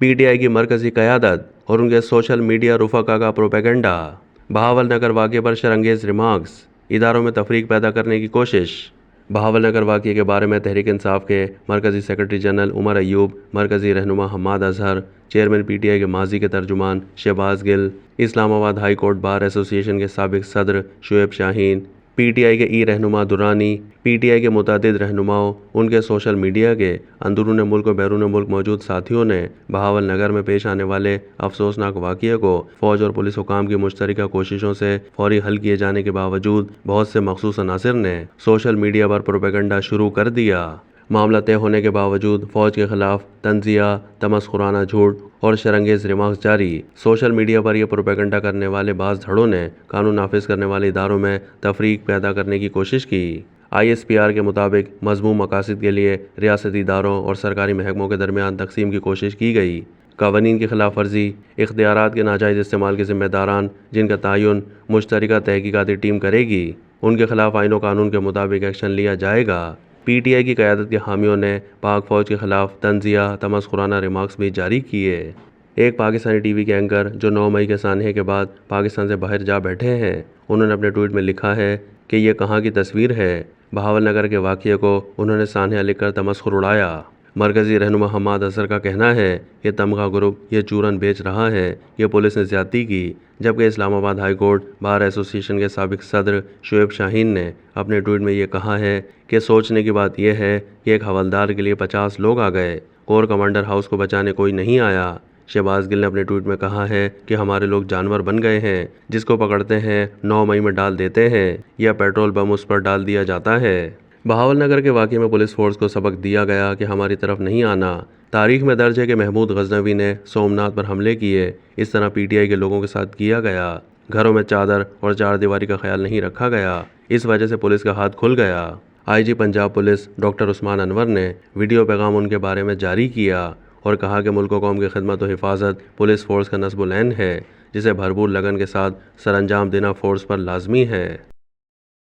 P T I کی مرکزی قیادت اور ان کے سوشل میڈیا رفقا کا پروپیگنڈا۔ بہاول نگر واقعے پر شرانگیز ریمارکس، اداروں میں تفریق پیدا کرنے کی کوشش۔ بہاول نگر واقعے کے بارے میں تحریک انصاف کے مرکزی سیکرٹری جنرل عمر ایوب، مرکزی رہنما Hammad Azhar, chairman P T I کے ماضی کے ترجمان شہباز گل، اسلام آباد ہائی کورٹ بار ایسوسی ایشن کے سابق صدر شعیب شاہین، پی ٹی آئی کے رہنما درانی، پی ٹی آئی کے متعدد رہنماؤں، ان کے سوشل میڈیا کے اندرون ملک و بیرون ملک موجود ساتھیوں نے بہاول نگر میں پیش آنے والے افسوسناک واقعے کو فوج اور پولیس حکام کی مشترکہ کوششوں سے فوری حل کیے جانے کے باوجود بہت سے مخصوص عناصر نے سوشل میڈیا پر پروپیگنڈا شروع کر دیا۔ معاملہ طے ہونے کے باوجود فوج کے خلاف طنزیہ، تمسخرانہ جھوٹ اور شرانگیز ریمارکس جاری۔ سوشل میڈیا پر یہ پروپیگنڈا کرنے والے بعض دھڑوں نے قانون نافذ کرنے والے اداروں میں تفریق پیدا کرنے کی کوشش کی۔ آئی ایس پی آر کے مطابق مذموم مقاصد کے لیے ریاستی اداروں اور سرکاری محکموں کے درمیان تقسیم کی کوشش کی گئی۔ قوانین کی خلاف ورزی، اختیارات کے ناجائز استعمال کے ذمہ داران، جن کا تعین مشترکہ تحقیقاتی ٹیم کرے گی، ان کے خلاف آئین و قانون کے مطابق ایکشن لیا جائے گا۔ پی ٹی آئی کی قیادت کے حامیوں نے پاک فوج کے خلاف طنزیہ، تمسخرانہ ریمارکس بھی جاری کیے۔ ایک پاکستانی ٹی وی کے اینکر جو 9 مئی کے سانحے کے بعد پاکستان سے باہر جا بیٹھے ہیں، انہوں نے اپنے ٹویٹ میں لکھا ہے کہ یہ کہاں کی تصویر ہے۔ بہاول نگر کے واقعے کو انہوں نے سانحہ لکھ کر تمسخر اڑایا۔ مرکزی رہنما حماد اظہر کا کہنا ہے کہ تمغہ گروپ یہ چورن بیچ رہا ہے، یہ پولیس نے زیادتی کی، جبکہ اسلام آباد ہائی کورٹ بار ایسوسی ایشن کے سابق صدر شعیب شاہین نے اپنے ٹویٹ میں یہ کہا ہے کہ سوچنے کی بات یہ ہے کہ ایک حوالدار کے لیے 50 لوگ آ گئے، کور کمانڈر ہاؤس کو بچانے کوئی نہیں آیا۔ شہباز گل نے اپنے ٹویٹ میں کہا ہے کہ ہمارے لوگ جانور بن گئے ہیں، جس کو پکڑتے ہیں 9 مئی میں ڈال دیتے ہیں یا پیٹرول بم اس پر ڈال دیا جاتا ہے۔ بہاول نگر کے واقعے میں پولیس فورس کو سبق دیا گیا کہ ہماری طرف نہیں آنا۔ تاریخ میں درج ہے کہ محمود غزنوی نے سومناتھ پر حملے کیے، اس طرح پی ٹی آئی کے لوگوں کے ساتھ کیا گیا۔ گھروں میں چادر اور چار دیواری کا خیال نہیں رکھا گیا، اس وجہ سے پولیس کا ہاتھ کھل گیا۔ آئی جی پنجاب پولیس ڈاکٹر عثمان انور نے ویڈیو پیغام ان کے بارے میں جاری کیا اور کہا کہ ملک و قوم کی خدمت و حفاظت پولیس فورس کا نصب العین ہے، جسے بھرپور لگن کے ساتھ سر انجام دینا فورس پر لازمی ہے۔